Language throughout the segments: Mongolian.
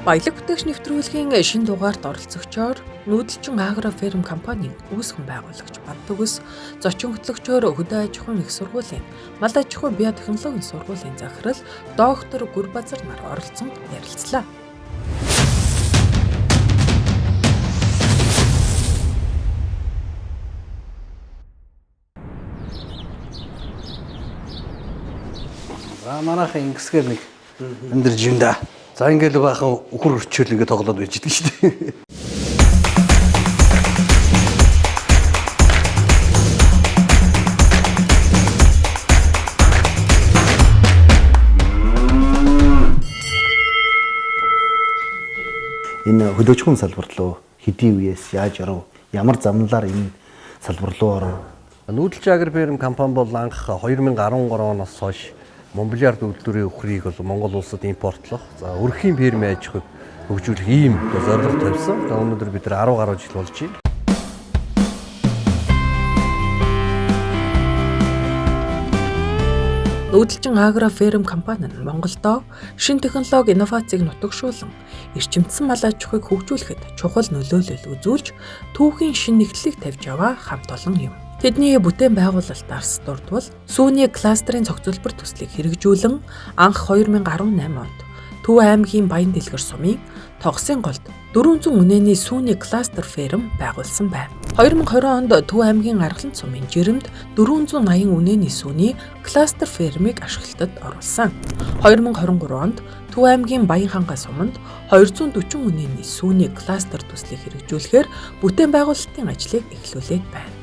Баялаг бүтээгч нэвтрүүлгийн шинэ дугаарт оролцогчоор нүүдэлчин агро ферм компанийн үүсгэн байгуулагч Бад Төгс, зочин хөтлөгчөөр хөдөө аж ахуйн их сургуулийн мал аж ахуй биотехнологийн сургуулийн захирал доктор Гүрбазар нар оролцсон ярилцлаа. Манайхан ингэсгээр нэг өндөрж юм да. За ингээл баахан үхэр өрчөөл ингээд тоглоод байж идэг шүү дээ. Энэ хөдөөчхөн салбар руу хэдий үеэс яаж оров? Ямар замналаар энэ салбар руу оров? Нүүдэлч агро ферм компани бол анх 2013 оноос хойш Монголиард үйлдвэрийн үхрийг бол Монгол улсад импортлох, за өрхийн ферм аж ахуйг хөгжүүлэх ийм зорилго тавьсан. Өнөөдөр бид 10 гаруй жил болж байна. Нүүдэлчин агро ферм компани нь Монголдо шинэ технологи инновацийг нутагшуулан эрчимдсэн мал аж ахуйг хөгжүүлэхэд чухал нөлөөлөл үзүүлж түүхийн шинэ нэгтлийг тавьж яваа хамт олон юм. Тэдний бүтээн байгуулалтаас дурдвал сүүний кластерын цогцлбор төслийг хэрэгжүүлэн анх 2018 онд Төв аймгийн Баян Дэлгэр сумын Тогсын голд 400 үнэний сүүний кластер ферм байгуулсан байна. 2020 онд Төв аймгийн Аргалан сумын Жирэмд 480 үнэний сүүний кластер фермийг ашиглалтад оруулсан. 2023 онд Төв аймгийн Баянханга суманд 240 үнэний сүүний кластер төслийг хэрэгжүүлэхээр бүтээн байгуулалтын ажлыг эхлүүлээд байна.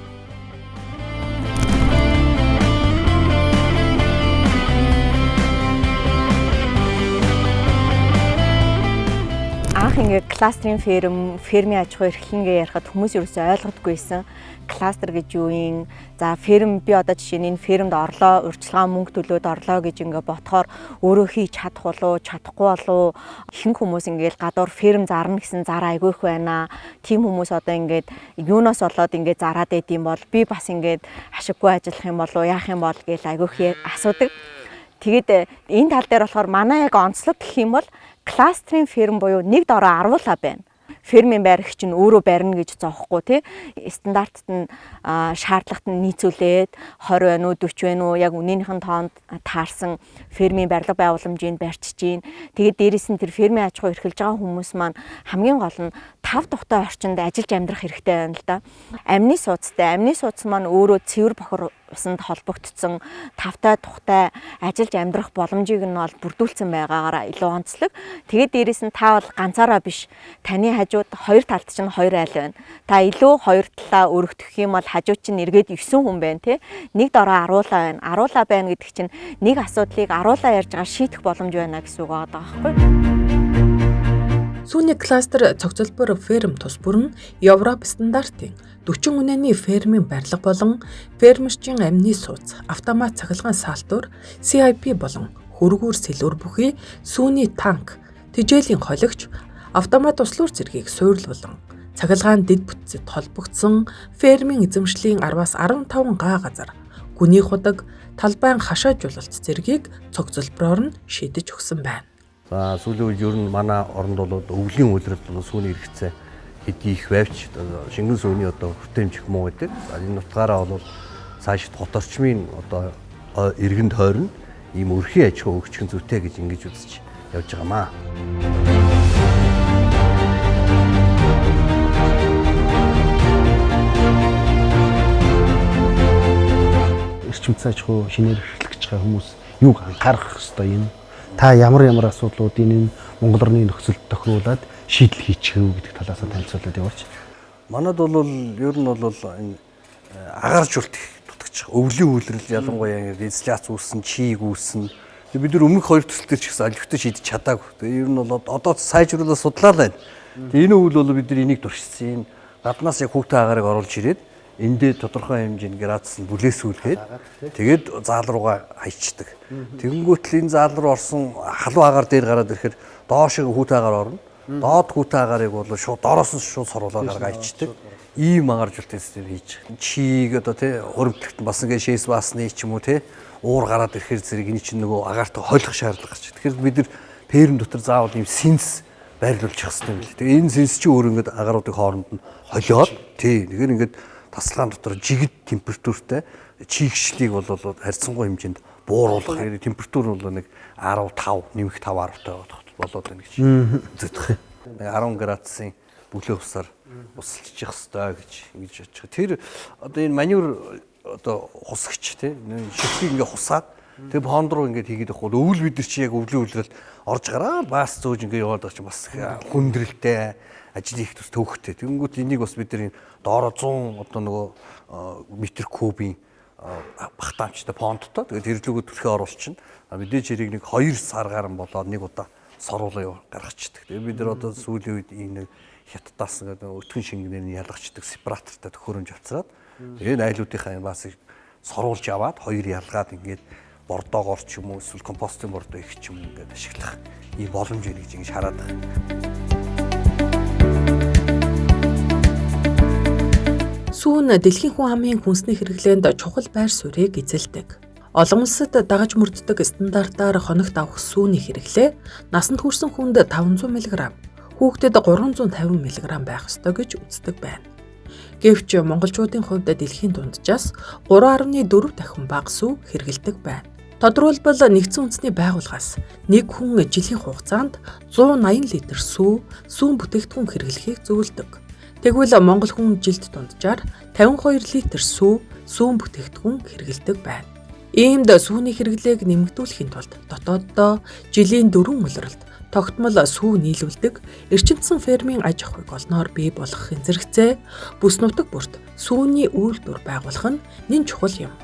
Ингээ кластерын фермийн аж ахуй эрхлэнгээ ярихад хүмүүс ерөөсөй ойлгодоггүйсэн. Кластер гэж юу юм? За ферм би одоо жишээ нь энэ фермд орлоо, урьдчилгаан мөнгө төлөөд орлоо гэж ингээ ботхоор өөрөө хийж чадах болов, чадахгүй болов? Ихэнх хүмүүс ингээл гадуур ферм зарна гэсэн зар айгүй их байна. Тим хүмүүс одоо ингээд юунаас болоод ингээд зараад байд юм бол би бас ингээд ашиггүй ажиллах юм болов, яах юм бол гэж айгүй их асуудаг. Тэгээд энэ тал дээр болохоор манай яг онцлог гэх юм бол кластерын ферм буюу нэг дороо аруулаа байна. Фермийн байрагч нь өөрөө барина гэж зоохгүй тий. Стандартт нь шаардлагат нь нийцүүлээд 20 байна уу 40 байна уу яг үнэнийхэн тоонд таарсан фермийн барилга байгууламжийг барьчиж гин. Тэгээд дээрэс нь тэр фермийн аж ахуй эрхэлж байгаа хүмүүс маань хамгийн гол нь 5 тухтай орчинд ажиллаж амьдрах хэрэгтэй байна л да. Амны суудтай. Амны суудс маань өөрөө цэвэр бохор усанд холбогдсон 5 тухтай ажиллаж амьдрах боломжийг нь бол бүрдүүлсэн байгаагаар илүү онцлог. Тэгээд дээрэс нь та бол ганцаараа биш. Таны хажууд хоёр талд чинь хоёр айл байна. Та илүү хоёр талаа өргөдөх юм бол хажууд чинь эргээд 9 хүн байна тий. Нэг дороо аруулаа байна. Аруулаа байна гэдэг чинь нэг асуудлыг аруулаа ярьж байгаа шийдэх боломж байна гэсэн үг байгаа байхгүй. Сүүний кластер цогцлбор ферм тус бүр нь Европ стандартын 40 үнэний фермийн барилга болон фермерчийн амны сууц, автомат цахилгаан саалтуур, CIP болон хөргүүр сэлүүр бүхий сүүний танк, тижээлийн хологч, автомат услуур зэргийг суйрлуулан цахилгаан дэд бүтцэд холбогдсон фермийн эзэмшлийн 10-аас 15 га газар гүний худаг, талбайн хашаажуулалт зэргийг цогцлбороор нь шийдэж өгсөн байна. За сүүлийн үед ер нь манай оронд бол өвлийн үйлрэл бол сүүний хэрэгцээ хэдий их байвч шингэн сүүний одоо хүртээмж их муу гэдэг. Энэ утгаараа бол цаашид хот орчмын одоо иргэнд хойрно ийм өрхийн аж ахуй өгчгөн зүйтэй гэж ингэж үзэж явж байгаамаа. Эрчимцэн аж ахуй шинээр эрхлэх гэж байгаа хүмүүс юу анхаарах ёстой юм? Та ямар асуудлуудыг энэ Монгол орны нөхцөлд тохируулаад шийдэл хийчихв гэдэг талаас нь танилцуулаад яваач. Манад бол ер нь бол энэ агааржуулт их дутагч. Өвлийн үйлрэл ялангуяа инфляц үүссэн, чийг үүссэн. Бид нар өмнөх хоёр төсөл төр ч гэсэн олигтой шийдэж чадаагүй. Ер нь бол одоо сайжруулаад судлаа байна. Энэ үйл бол бид нар энийг туршсан. Гаднаас яг хүүхдийн агаарыг оруулж ирээд эндээ тодорхой хэмжээний градус нь бүлээсүүлгээд тэгээд заал руугаа хайчдаг. Тэгэнгүүт л энэ заал руу орсон халуун агаар дээр гараад ирэхээр доош хүүтэй агаар орно. Доод хүүтэй агарыг бол шууд доороос нь шууд соруулаад гаргаа хайчдаг. Ийм агаржуулалтын систем хийж. Чийг одоо тий хөрөмтлөгт бас ингээ шээс басны ч юм уу тий уур гараад ирэхээр зэрэг энэ чинь нөгөө агаартай хойлох шаардлага гарч. Тэгэхээр бид нар ферм дотор заавал ийм синс байрлуулчих хэрэгтэй юм л. Тэгээ энэ сэнс чи өөр ингээд агаруудын хооронд нь холиод тий. Тэгэхээр ингээд тасалгаан дотор жигд температуртай чийгшлийг бол харьцангуй хэмжээнд бууруулах. Температур нь бол нэг 15 нэмэх 5 10-тай болоод байна гэж үздэг. 10 градусын бүлээн усаар усалчих хэвээр гэж ингэж очих. Тэр одоо энэ маньюр одоо хусагч тий ширхгийг ингээ хусаад тэг бонд руу ингээд хийгээд явах бол өвөл бид нар чи яг өвлөө өвлөрөл орж гараа баас зөөж ингээ яваад байгаа чи бас хүндрэлтэй ажил их төс төвхтэй. Тэнгүүт энийг бас бид нар доороо 100 одоо нөгөө метр кубын багтаамжтай фонттой тэгээд хэрлүүгөө төрхөө оруулчихна. Мэдээж хэрэг нэг 2 сар гарan болоод нэг удаа соруулаа гаргацдаг. Тэгээд бид нар одоо сүүлийн үед энэ хятадаас ингээд өтгөн шингэнээр нь ялгачдаг сепаратортай төхөөрөмж авцраад тэгээд айлуудынхаа бас соруулж аваад 2 ялгаад ингээд бордоогоор ч юм уу эсвэл компостын бордоо их ч юм ингээд ашиглах ийм боломж ирэх гэж хараад байна. Сүүн дэлхийн хүн амын хүнсний хэрэглээнд чухал байр суурийг эзэлдэг. Олон улсад дагаж мөрддөг стандартаар хоногт авах сүүний хэрэглээ насанд хүрсэн хүнд 500 мг, хүүхдэд 350 мг байх ёстой гэж үздэг байна. Гэвч монголчуудын хувьд дэлхийн дунджаас 3.4 дахин бага сүү хэрэглэдэг байна. Тодорхойлбол нэгдсэн үндэсний байгууллагаас нэг хүн жилийн хугацаанд 180 литр сүүн бүтээгдэхүүн хэрэглэхийг зөвлөдөг. Тэгвэл монгол хүн жилд дунджаар 52 литр сүүн бүтээгдэхүүн хэрэглэдэг байна. Иймд сүүний хэрэглээг нэмэгдүүлэхийн тулд дотооддоо жилийн 4 улиралд тогтмол сүү нийлүүлдэг эрчимцэн фермийн аж ахуйг олноор бий болгохын зэрэгцээ бүс нутаг бүрт сүүний үйлдвэр байгуулах нь нэн чухал юм.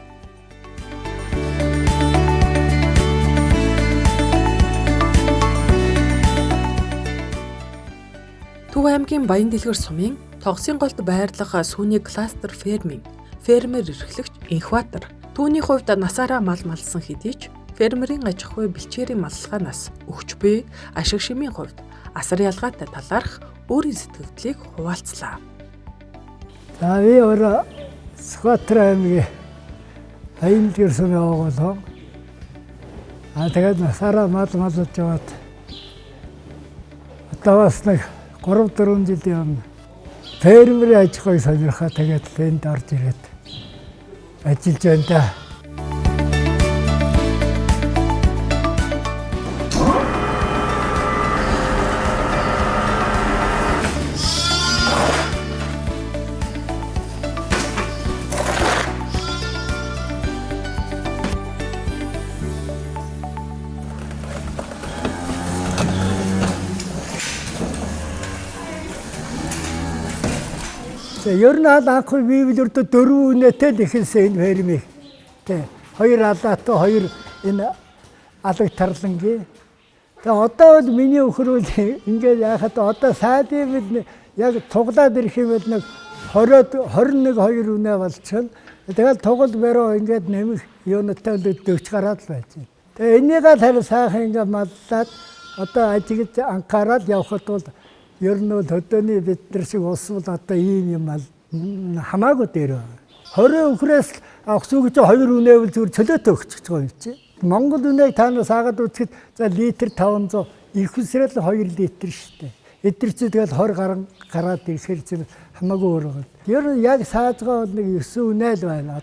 Төв аймгийн Баян-Дэлгэр сумын Тогсын голд байрлах сүүний кластер фермер эрхлэгч Инхватер түүний хувьд насаараа мал малсан хэдий ч фермерийн аж ахуй бэлчээрийн маллахаанаас өгч буй ашиг шимийн хувьд асар ялгаатай талаарх өөрийн сэтгэлдлийг хуваалцлаа. За би өөрөө Сүхбаатар аймгийн Баян-Дэлгэр сумын оголоо. Тэгээд насаараа мал малж яваад одоо бас нэг 3-4 жилийн өмнө фермерийн аж ахуйг сонирхоо тэгээд энд орж ирээд ажиллаж байна да. Ер нь анх Библиэрд 4 үнэтэй л ихэлсэн энэ фермийг. Тэ 2 алаатай 2 энэ алаг тарлангийн. Тэгээ одоо бол миний өхрүүл ингээд яхад одоо сайдын бид яг туглаад ирэх юм бол нэг 20-21-2 үнэ болчихно. Тэгэл тугал баруу ингээд нэмэх юунуудтай дөч гараад л байж байна. Тэгээ энийг л харин сайхан ингээд маллаад одоо ажиглаж анхаарал явхад бол ер нь бол хөдөөний биднэр шиг улс бол одоо ийм юм хамаагүй дээр байна. 20 өхрөөс авах сүү гэж 2 үнэвэл зүгээр чөлөөтэй өгчих байгаа юм чи. Монгол үнэийг та нар саагаад үзэхэд за литр 500 их усрал 2 литр шүү дээ. Эдгээр чи тэгэл 20 гараад ирсгэр чинь хамаагүй өөр байна. Ер нь яг саажгаа бол нэг 9 үнэ л байна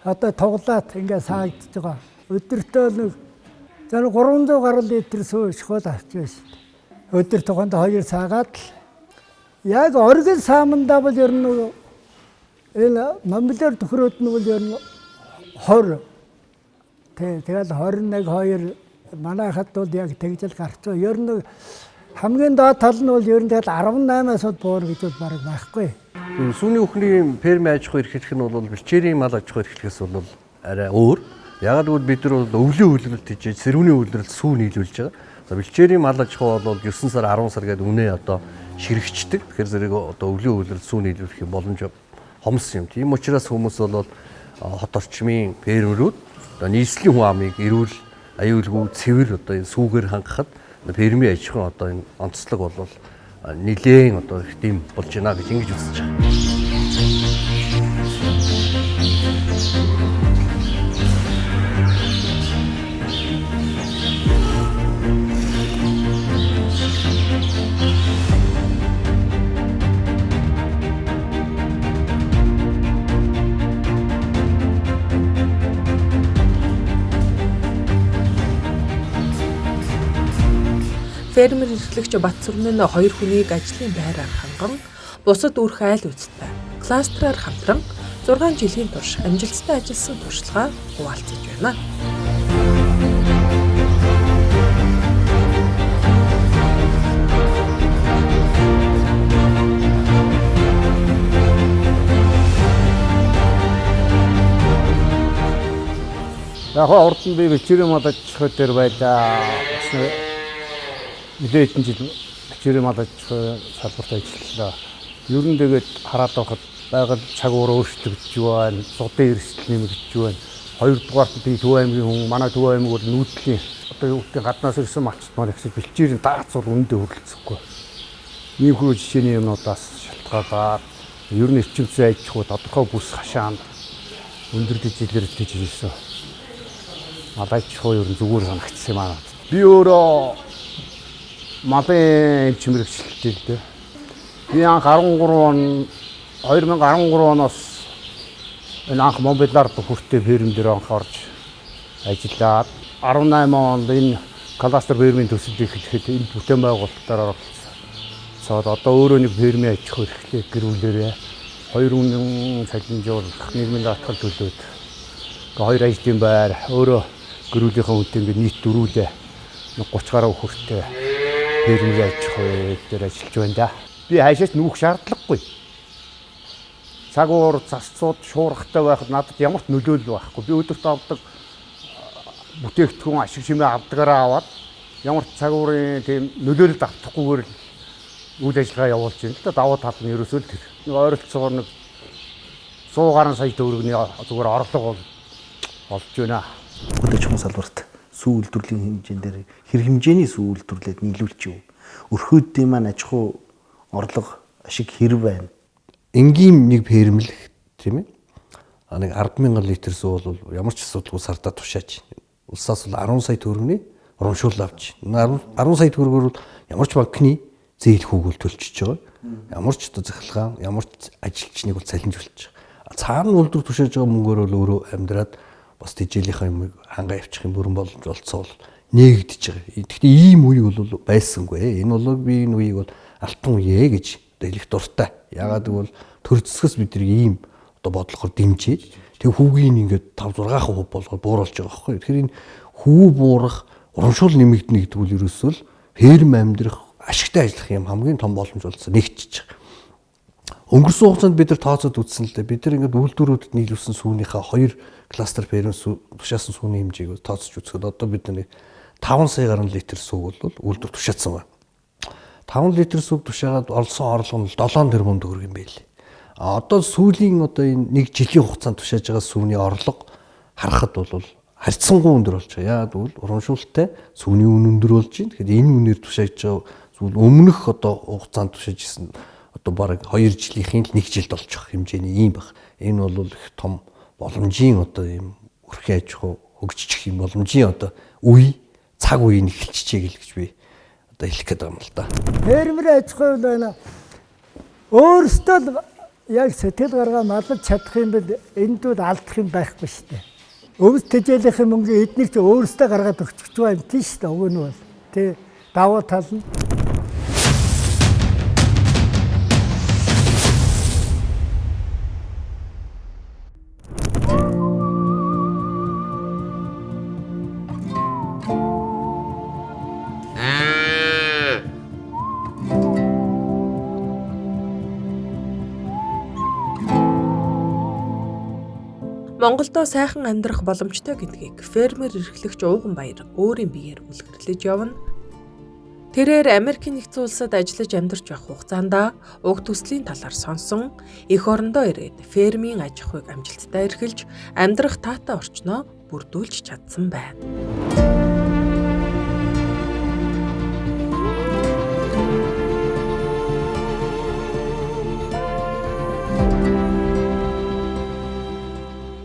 одоо тоглаад ингээд саагдж байгаа. Өдөртөө нэг за 300 гаруй литр сүү шхол авчих шүү дээ. Өдөр тухайд 2 саагаад яг оргил саамандаа бол ер нь энэ номлоор төхрөөд нь бол ер нь 20 тэгэл 21 2 манайхад бол яг тэгжэл гарч байгаа. Ер нь хамгийн доод тал нь бол ер нь тэгэл 18-аас буур гэж бол бараг байхгүй. Сүүний өхний ферм аж ахуй эрхлэх нь бол бэлчээрийн мал аж ахуй эрхлэхээс бол арай өөр. Яг л бид нар бол өвлийн үйлрэлт хийж сэрүүний үйлрэлт сүү нийлүүлж байгаа. За бэлчээрийн мал аж ахуй бол 9 сар 10 сар гэдэг үнэ одоо ширэгчдэг. Тэгэхээр зэрэг одоо өвлийн үйлрэлт сүү нийлүүлэх боломж хомс юм. Тийм учраас хүмүүс бол хот орчмын фермерүүд одоо нийслэлийн хүн амыг эрүүл аюулгүй цэвэр одоо энэ сүүгээр хангахад фермийн аж ахуйн одоо энэ онцлог бол нэлээд одоо их дэм болж байна гэж ингэж үзэж байгаа. Фермер эрхлэгч Батсүрмэн 2 хүнийг ажлын байраар ханган бусад үүрх айл үзтэй кластераар хамтран 6 жилийн турш амжилттай ажилласан туршлагаа хуваалцаж байна. Яг урд нь би бичвэрийн мал аж ахуй дээр байлаа. Мэдээ хэдэн жил бичвэрийн мал аж ахуй салбарт ажиллалаа. Ер нь тэгээд хараад байхад байгаль цаг уураа өөрчлөгдөж байна. Судын эрсдэл нэмэгдэж байна. Хоёрдугаарт би Төв аймгийн хүн, манай Төв аймаг бол нүүдлийн одоо юу гэдэг гаднаас ирсэн малчд мал ихсэж бэлчээрийн дагац бол үндэ хөрөлцөхгүй. Ийм хөө жишээний юмнуудаас шалтгаалаад ер нь эрчимцэн аж ахуй тодорхой бүс хашаанд өндөрлөж илэрдэж ирсэн. Мал аж ахуй ер нь зүгээр санагдсан юм аа. Би өөрөө малын чимэрэгчлэлтэй л дээ. Би анх 2013 оноос энэ анх Монбелаар хүртээ ферм дээр анх орж ажиллаад 18 онд энэ кластер фермийн төсөлд эхлэхэд энэ бүтээн байгуулалтаар оролцоод одоо өөрөө нэг фермийн аж ахуй эрхлэх гэрүүлээрээ 2 үнэн салинжуулах нийгмийн даатгал төлөөд хоёр ажлын байр өөрөө гэрүүлийнхээ үнэтэй ингээд нийт дөрүүлээ 30 гаруй хүртээ фермийн аж ахуй дээр ажиллаж байна да. Би хаашаач нүүх шаардлагагүй. Цаг уур засцууд шуургатай байхад надад ямар ч нөлөөлөл байхгүй. Би өдөрт авдаг бүтээгдэхүүн ашиг шимээ авдагаараа аваад ямар ч цаг уурын тийм нөлөөлөлд автахгүйгээр үйл ажиллагаа явуулж байна л да. Давуу тал нь ерөөсөө л тэр. Нэг ойролцоогоор нэг 100 гаруй сая төгрөгийн зүгээр орлого олж байна. Хөдөө аж ахуйн салбарт сүү үйлдвэрлэлийн хэмжээндээр хэр хэмжээний сүү үйлдвэрлээд нийлүүлчих вэ? Өрхөөдийн маань аж ахуй орлого ашиг хэр байна? Энгийн нэг фермлэх тийм ээ. Нэг 10,000 литр сүү бол ямар ч асуудалгүй сардаа тушаач. Улсаас бол 10 сая төгрөгийн урамшуул авч. 10 сая төгрөгөөр бол ямар ч банкны зээл хүүгэл төлчихөж байгаа. Ямар ч захиргаан, ямар ч ажилчныг бол салинжуулж байгаа. Цаана үйлдвэр тушааж байгаа мөнгөөр бол өөрөө амьдраад бас тэжээлийнхаа юм хангаа явчих юм бүрэн болцоо бол нээгдэж байгаа. Гэхдээ ийм үе бол байсангүй. Энэ бол би энэ үеийг бол алтан үе гэж хэлэх дуртай. Ягаад гэвэл төр зэсгэс бидний ийм одоо бодлохоор дэмжиж тэг хүүгийн ингээд 5-6% болгоод бууруулж байгаа байхгүй. Тэгэхээр энэ хүү буурах, урамшуул нэмэгдэнэ гэдэг бол ерөөсөө л ферм амьдрах, ашигтай ажиллах юм хамгийн том боломж болсон нэгтчих. Өнгөрсөн хугацаанд бид нар тооцоод үзсэн л дээ. Бид нар ингээд үйлдвэрүүдэд нийлүүлсэн сүүнийхээ 2 кластер ферм тушаасан сүүний хэмжээг тооцож үзэхэд одоо бид нар 5 сая гаруй литр сүү бол үйлдвэр тушаасан байна. 5 литр сүг тушаагаад олсон орлого нь 7 тэрбум төгрөг юм байл. Одоо сүүлийн одоо энэ 1 жилийн хугацаанд тушааж байгаа сүүний орлого харахад бол харьцангуй өндөр болж байгаа. Яагаад гэвэл урамшуулттай сүүний үн өндөр болж байна. Тэгэхээр энэ үнээр тушааж байгаа зүйл өмнөх одоо хугацаанд тушааж исэн одоо бараг 2 жилийнхэн л 1 жилд олчих хэмжээний юм баг. Энэ бол их том боломжийн одоо юм өрхийн аж ахуй хөгжих юм боломжийн одоо үе цаг үеийг эхэлчихэе гэж би одоо хэлэх гээд байгаа юм л да. Фермер аж ахуй байна. Өөрөөсөө л яг сэтгэл гаргаа малж чадах юм бол энд бол алдах юм байхгүй шүү дээ. Өвс тэжээлийнхэн мөнгө эднийг ч өөрөөсөө гаргаад өгч байгаа юм тийм шүү дээ. Уг нь бол тий давуу тал нь. Монголдо сайхан амьдрах боломжтой гэдгийг фермер эрхлэгч Ууган Баяр өөрийн биеэр үлгэрлэж явна. Тэрээр Америкийн нэгдсэн улсад ажиллаж амьдарч байх хугацаанд уг төслийн талаар сонсон, эх орондоо ирээд фермийн аж ахуйг амжилттай эрхэлж амьдрах таатай орчноо бүрдүүлж чадсан байна.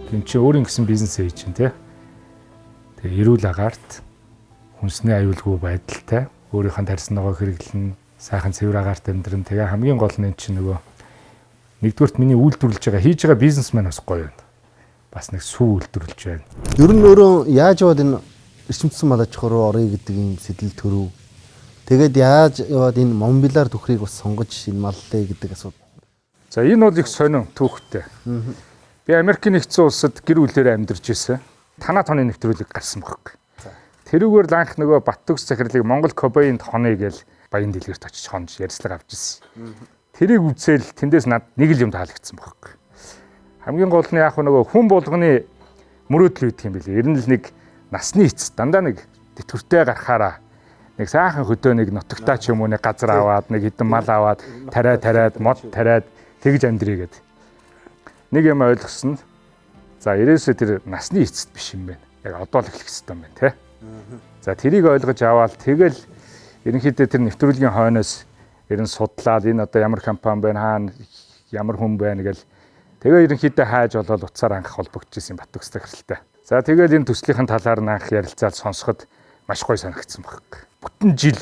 Энд чи өөрийн гэсэн бизнес хийж чинь тий. Тэгээ эрүүл агаарт хүнсний аюулгүй байдалтай өөрийнхөө тарьсан ногоо хэрэглэн сайхан цэвэр агаарт амьдран тэгээ хамгийн гол нь чи нөгөө нэгдүгürt миний үйлдвэрлэж байгаа хийж байгаа бизнесмен бас гоё байна. Бас нэг сүү үйлдвэрлэж байна. Ер нь өөрөө яаж яваад энэ эрчимцсэн мал аж ахуй руу орё гэдэг юм сэтэл төрөв. Тэгээд яаж яваад энэ Монбилаар түүхрийг бас сонгож энэ маллаа гэдэг асуудал. За энэ бол их сонин түүхтэй. Би Америкийн нэгдсэн улсад гэр бүлээр амьдарч ирсэн. Танаа тооны нэвтрүүлэг гарсан байхгүй. Тэрүүгээр анх нөгөө Баттүкс захирлыг Монгол Кобаинд хоны гэж баян дэлгэрт очиж хонж ярьцлага авч ирсэн. Тэрийг үзэл тэндээс над нэг л юм таалагдсан байхгүй. Хамгийн гол нь яг нөгөө хүн болгоны мөрөөдөл үүдэх юм билээ. Ер нь л нэг насны эцэс дандаа нэг тэтгэвртэй гарахаараа нэг сайхан хөдөө нэг нутагтаа ч юм уу нэг газар аваад нэг хэдэн мал аваад тариад мод тариад тэгж амьдрий гэд. Нэг юм ойлгосон. За ерөөсөө тэр насны эцэст биш юм байна. Яг одоо л эхлэх хэрэгтэй юм байна те. За тэрийг ойлгож аваад тэгэл ерөнхийдөө тэр нэвтрүүлгийн хойноос ерэн судлаад энэ одоо ямар компани байна хаана ямар хүн байна гэл тэгээ ерөнхийдөө хайж болоод утсаар анх холбогдчихсэн Баттүкс захиралтай. За тэгэл энэ төслийнхэн талаар нь анх ярилцаад сонсоход маш гоё санагдсан баг. Бүтэн жил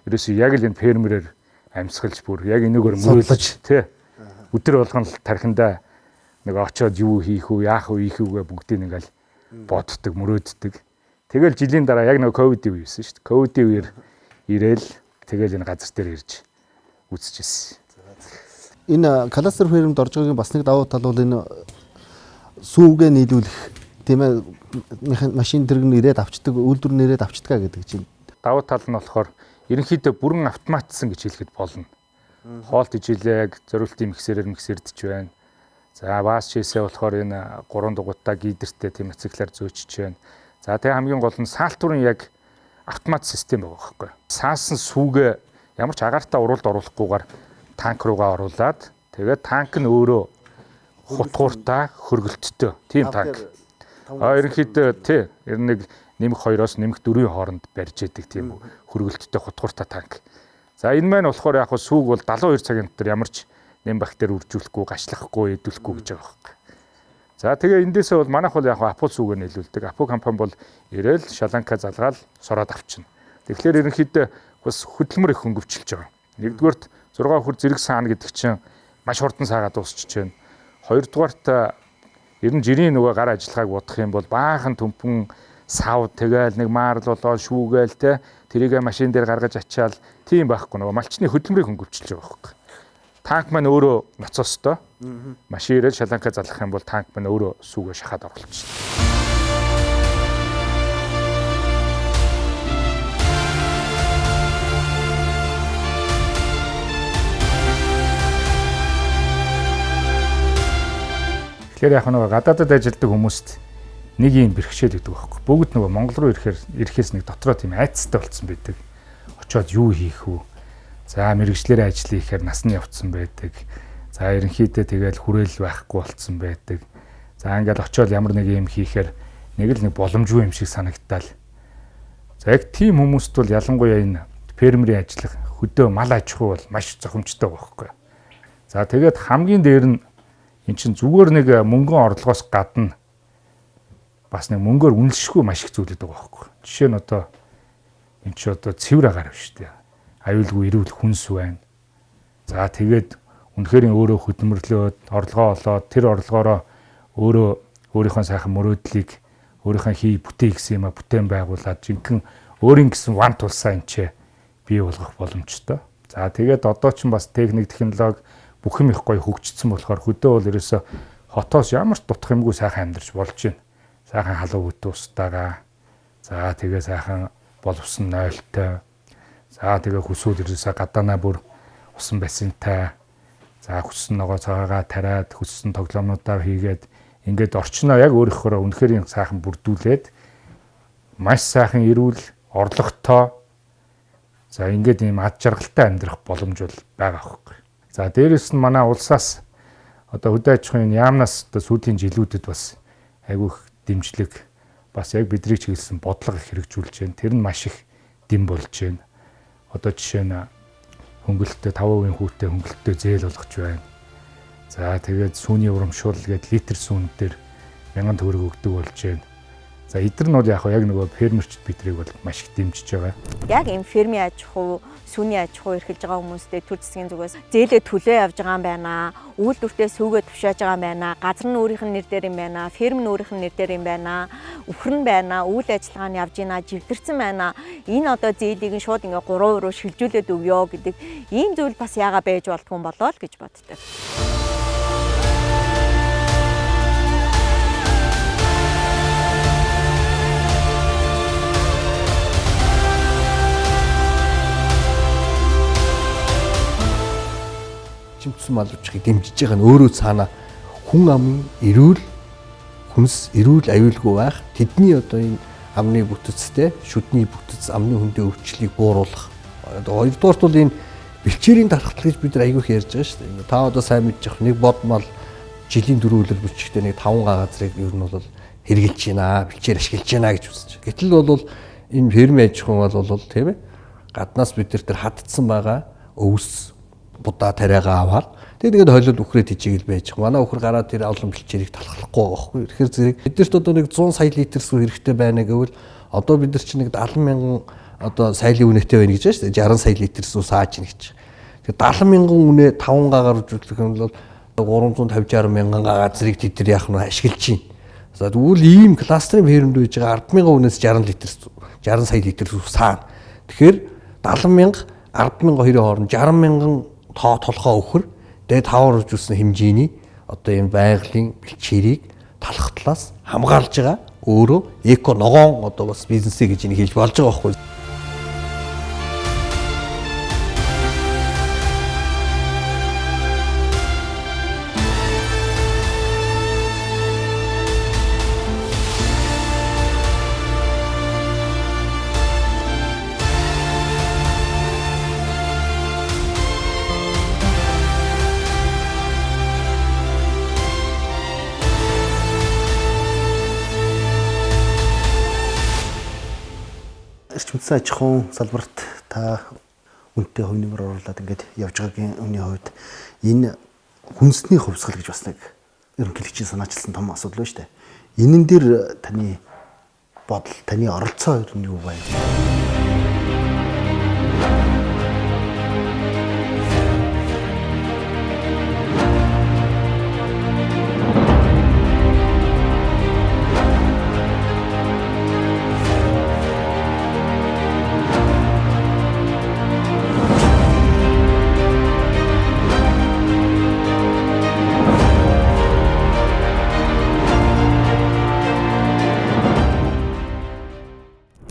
ерөөсөө яг л энэ фермерээр амьсгалж бүр яг энэгээр мөрөөлж тий. Өдөр болгон л тархиндаа нэг очиод юу хийх үү яах вэ ийхүүгээ бүгдийг ингээл боддог мөрөөддөг. Тэгэл жилийн дараа яг нэг ковидын үе байсан шүү дээ. Ковидын үеэр ирээл тэгэл энэ газар дээр ирж үзчихсэн. Энэ кластер фермд орж байгаагийн бас нэг давуу тал бол энэ сүүгээ нийлүүлэх тийм ээ машин тэрэг нэрээд авчдаг үйлдвэр нэрээд авчдгаа гэдэг чинь. Давуу тал нь болохоор ерөнхийдөө бүрэн автоматсан гэж хэлэхэд болно. Хоолт ижилээг зориултын миксерээр миксердэж байна. За баас чийсээ болохоор энэ 3 дугуйтаа гидэртэй тийм ациклаар зөөчж байна. За тэгээ хамгийн гол нь саалтурын яг автомат систем байгаа байхгүй. Саасан сүүгээ ямар ч агаартай уралд оруулахгүйгээр танк руугаа оруулаад тэгээд танк нь өөрөө хутгууртаа хөргөлттэй тийм танк. Ерөнхийдөө тий ер нь нэмэх 2-оос нэмэх 4-ийн хооронд барьж яадаг тийм хөргөлттэй хутгууртаа танк. За энэ маань болохоор яг сүүг бол 72 цагийн дотор ямар ч нэм бактери үржүүлэхгүй, гашлахгүй, эдүүлэхгүй гэж байгаа байхгүй. За тэгээ эндээсээ бол манайх бол яг Апул сүүгээр нийлүүлдэг. Апул компани бол ирээл шаланка залгаал сороод авчна. Тэгэхээр ерөнхийдөө бас хөдөлмөр их хөнгөвчлж байгаа. Нэгдүгээрт 6 хөр зэрэг саана гэдэг чинь маш хурдан саагаад дуусчихж байна. Хоёрдугаарт ер нь жирийн нөгөө гар ажиллагааг бодох юм бол баахан төмпөн сав тэгэл нэг маарл болоо шүүгээл те тэрийгэ машин дээр гаргаж ачаал тийм байхгүй нөгөө малчны хөдөлмөрийг хөнгөвчлж байгаа байхгүй. Танк маань өөрөө ноцоостой. Машин ирээд шаланка залгах юм бол танк маань өөрөө сүүгээ шахаад оруулчихна. Тэгэхээр яг нөгөө гадаадад ажилладаг хүмүүст нэг юм бэрхшээл гэдэг байхгүй. Бүгд нөгөө Монгол руу ирэхээс нэг дотроо тийм айцтай болцсон байдаг. Очоод юу хийх вэ? За мэрэгчлэр ажил хийхээр насны явцсан байдаг. За ерөнхийдөө тэгэл хүрээл байхгүй болцсон байдаг. За ингээл очоод ямар нэг юм хийхээр нэг л нэг боломжгүй юм шиг санагдтал. За яг тийм хүмүүст бол ялангуяа энэ фермерийн ажиллах хөдөө мал аж ахуй бол маш зохимжтой байхгүй. За тэгээд хамгийн дээр нь эн чинь зүгээр нэг мөнгөн орлогоос гадна бас нэг мөнгөөр үнэлшгүй маш их зүйлүүд байгаа байхгүй. Жишээ нь одоо эн чинь одоо цэвэр агаар биш үү? Аюулгүй эрүүл хүнс байна. За тэгээд үнэхээр өөрөө хөдөлмөрлөөд орлогоо олоод тэр орлогоороо өөрөө өөрийнхөө сайхан мөрөөдлийг өөрийнхөө хий бүтээй гэсэн юм а бүтээн байгуулад жинхэнэ өөрийн гэсэн ван тулсаа энэ бий болгох боломжтой. За тэгээд одоо ч бас техник технологи бүх юм их гоё хөгжсөн болохоор хөдөө бол ерөөсө хотоос ямар ч дутах юмгүй сайхан амьдарч болж байна. Сайхан халуун хөтөө устаагаа. За тэгээ сайхан боловсон нойлтой. За тэгээ хүсүүд ерөөсө гадаанаа бүр усан бассейнтай. За хүссэн ногоо цагаагаа тариад хүссэн тоглоомнуудаа хийгээд ингээд орчноо яг өөрийнхөө үнэхээр сайхан бүрдүүлээд маш сайхан эрүүл орлоготой за ингээд ийм ад жаргалтай амьдрах боломж бол байгаа байхгүй. За дээрэс нь манай улсаас одоо хөдөө аж ахуйн яамнаас одоо сүүлийн жилүүдэд бас айгүй их дэмжлэг бас яг бидний чиглэсэн бодлого их хэрэгжүүлж байна. Тэр нь маш их дэм болж байна. Одоо жишээ нь хөнгөлөлтөд 5% хүүтэй хөнгөлөлтөд зээл болгож байна. За тэгээд сүүний урамшуул гээд литр сүүн дээр 1000 төгрөг өгдөг болж байна. За эдгээр нь бол яг нөгөө фермерчд бидрийг бол маш их дэмжиж байгаа. Яг энэ фермийн аж ахуй, сүүний аж ахуй эрхэлж байгаа хүмүүстээ төр засгийн зүгээс зээлээ төлөө явж байгаа юм байна. Үйлдвэртээ сүүгээ тушааж байгаа юм байна. Газар нь өөрийнх нь нэр дээр юм байна. Ферм нь өөрийнх нь нэр дээр юм байна. Үхэр нь байна. Үйл ажиллагаа нь явж байна. Живдэрсэн байна. Энэ одоо зээлийг нь шууд ингээ 3% руу шилжүүлээд өгөө гэдэг ийм зүйл бас яага байж болдгүй юм болоо л гэж боддог. Эрчимцэн малчдыг дэмжиж байгаа нь өөрөө цаана хүн амын эрүүл хүнс эрүүл аюулгүй байх, тэдний одоо энэ амны бүтэцтэй шүдний бүтэц амны хөндөө өвчлөлийг бууруулах. Хоёрдугаарт бол энэ бэлчээрийн дархтал гэж бид нар аягүй их ярьж байгаа шүү дээ. Та одоо сайн мэдж байгаа нэг бод мал жилийн 4 өдөр бүчгтээ нэг 5 газрыг ер нь бол хэрглэж байна, бэлчээр ашиглаж байна гэж үзэж. Гэтэл бол энэ фермийн аж ахуй бол тийм ээ гаднаас бид нар хатдсан байгаа өвс будаа тариагаа аваад тэгээд хойлол үхрээд хичээгэл байж. Манай үхэр гараад тэр олон бэлчээрийг талхлахгүй байгаа байхгүй. Тэгэхээр зэрэг бидэрт одоо нэг 100 сая литр сүү хэрэгтэй байна гэвэл одоо бид нар чинь нэг 70 мянган одоо сайлын үнэтэй байна гэж байна шүү дээ. 60 сая литр сүү сааж ийн гэж. Тэгээд 70 мянган үнэ 5 гагаар үзүүлэх юм бол 350-60 мянган газрыг тэд нар яах нь ашиглаж чинь. За тэгвэл ийм кластерын фермд байж байгаа 100000 үнээс 60 литр 60 сая литр сүү саана. Тэгэхээр 70,000 10,000 хоёрын хооронд 60,000 толгоо өхөр тэгээд тавар үзүүлсэн хэмжээний одоо энэ байгалийн бэлчээрийг талхтлаас хамгаалж байгаа өөрөө эко ногоон одоо бас бизнесээ гэж энийг хийж болж байгаа байхгүй. Эрчимцэн аж ахуйн салбарт та үнэтэй хувь нэмэр оруулаад ингээд явж байгаагийн өмнө хувьд энэ хүнсний хувьсгал гэж бас нэг ерөнхийлөгчийн санаачилсан том асуудал байна шүү дээ. Энэн дээр таны бодол, таны оролцоо ер нь юу байна?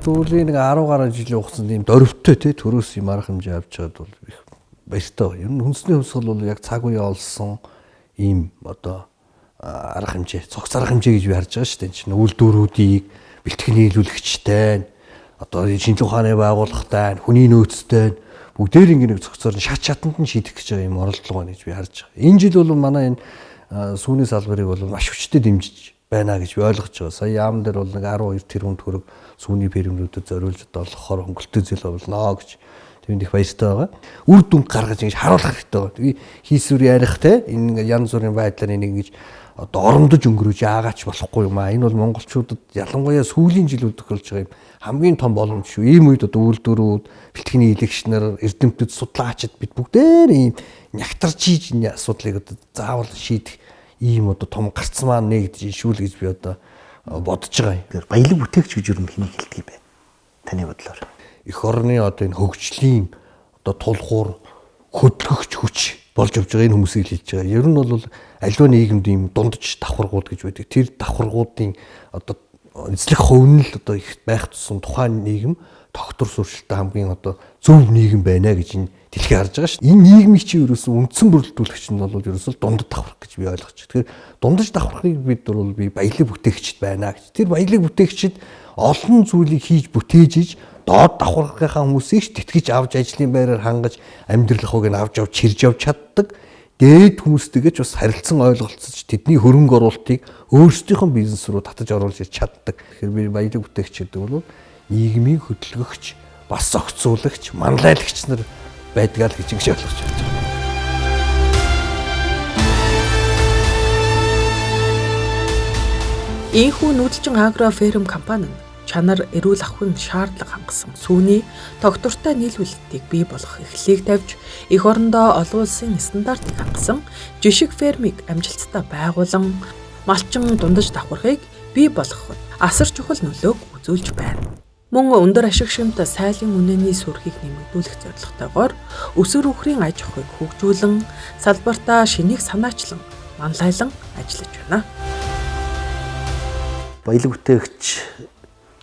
Сүүлийн нэг 10 гаруй жилийн хугацаанд ийм дөрвтэй тий төрөөс юм арга хэмжээ авч чад бол их баяртай. Ер нь хүнсний хувьсгал бол яг цаг үе олсон ийм одоо арга хэмжээ, цогц арга хэмжээ гэж би харж байгаа шүү дээ. Чинь үйлдвэрүүдийг бэлтгэний нийлүүлэгчтэй, одоо шинжлэх ухааны байгууллагатай, хүний нөөцтэй бүгдээр ингэ нэг цогцоор шат шатанд нь шийдэх гэж байгаа юм оролдлого байна гэж би харж байгаа. Энэ жил бол манай энэ сүүний салбарыг бол маш хүчтэй дэмжиж байна гэж би ойлгож байгаа. Сая яам дээр бол нэг 12 тэрбум төгрөг сүүний фермерүүдэд зориулж олгохоор хөнгөлөлтөө зээл болно гэж тэнд их баяртай байгаа. Үр дүнг гаргаж ингэж харуулах хэрэгтэй байгаа. Тэгээ хийсвэр ярих те энэ янз бүрийн байдлаар энийг ингэж одоо оромдож өнгөрөөж яагаач болохгүй юм аа. Энэ бол монголчуудад ялангуяа сүүлийн жилүүд тохиолж байгаа юм хамгийн том боломж шүү. Ийм үед одоо үйлдвэрүүд, бэлтгэний илекчнэр, эрдэмтэд, судлаачид бид бүгдээр ийм нягтарж ийж энэ асуудлыг одоо заавал шийдэх ийм одоо том гарц маань нэгдэж шүүл гэж би одоо бодож байгаа юм. Тэр баялаг бүтээгч гэж юу хэнийг хэлдэг юм бэ? Таны бодлоор. Эх орны одоо энэ хөгжлийн одоо тулгуур хөдөлгөгч хүч болж явж байгаа энэ хүмүүсийг хэлж байгаа. Ер нь бол аливаа нийгэмд ийм дундаж давхаргууд гэж байдаг. Тэр давхаргуудын одоо эзлэх хувь нь л одоо их байх тусам тухайн нийгэм тогтвор сурчлалттай хамгийн одоо зөв нийгэм байна гэж энэ дэлхий харж байгаа шүү. Энэ нийгмийг чи ерөөсөн үндсэн бүрэлдүүлэгч нь бол ерөөсөө дундад давхрах гэж би ойлгож байна. Тэгэхээр дундаж давхрахыг бид бол би баялаг бүтээгчд байна гэж. Тэр баялаг бүтээгчд олон зүйлийг хийж бүтээж иж доод давхаргынхаа хүмүүсийг ч тэтгэж авч ажлын байраар хангаж амьдрал ахуйг нь авч чирж явж чаддаг. Дээд хүмүүстэйгээ ч бас харилцан ойлголцож тэдний хөрөнгө оруулалтыг өөрсдийнхөө бизнес рүү татаж оруулж чаддаг. Тэгэхээр би баялаг бүтээгч гэдэг бол нийгмийн хөдөлгөгч, бас зохицуулагч, манлайлагч нар байдгаа л гэж ингэж ойлгож байна. Ийхүү нүүдэлчин агро ферм компани нь чанар эрүүл ахуйн шаардлага хангасан сүүний тогтвортой нийлүүлэлтийг бий болгох эхлэлийг тавьж эх орондоо олон улсын стандартыг хангасан жишг фермийг амжилттай байгуулан малчин дундаж давхархыг бий болгоход асар чухал нөлөөг үзүүлж байна. Мөн өндөр ашиг шимтэй сайлын үнэний сүрхийг нэмэгдүүлэх зорилготойгоор өсвөр үхрийн аж ахуйг хөгжүүлэн салбартаа шинийг санаачлан манлайлан ажиллаж байна. Баялаг бүтээгч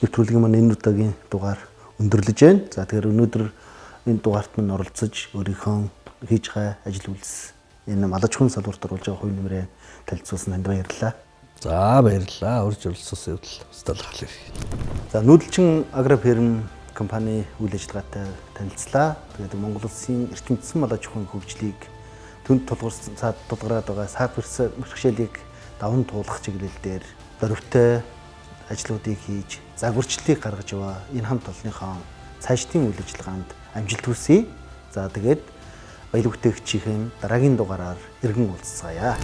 нэвтрүүлгийн маань энэ удаагийн дугаар өндөрлөж байна. За тэгэхээр өнөөдөр энэ дугаарт минь оролцож өөрийнхөө хийж байгаа ажил үйлс энэ малаж хүн салбарт оруулж байгаа хувь нэмрээ танилцуулсан танд баярлалаа. За баярлалаа. Урьж оролцсон явдал талархал ирэх. За нүүдэлчин агроферм компани үйл ажиллагаатай танилцлаа. Тэгээд Монгол Улсын эрчимдсэн малаж хүн хөгжлийг түнд тулгараад байгаа саатварсан бэрхшээлийг даван туулах чиглэл дээр зоригтой ажлуудыг хийж загварчлалыг гаргаж яваа энэ хамт олонныхоо цаашдын үйл ажиллагаанд амжилт хүсье. За тэгээд баялаг бүтээгчийн дараагийн дугаараар иргэн уулзцаая.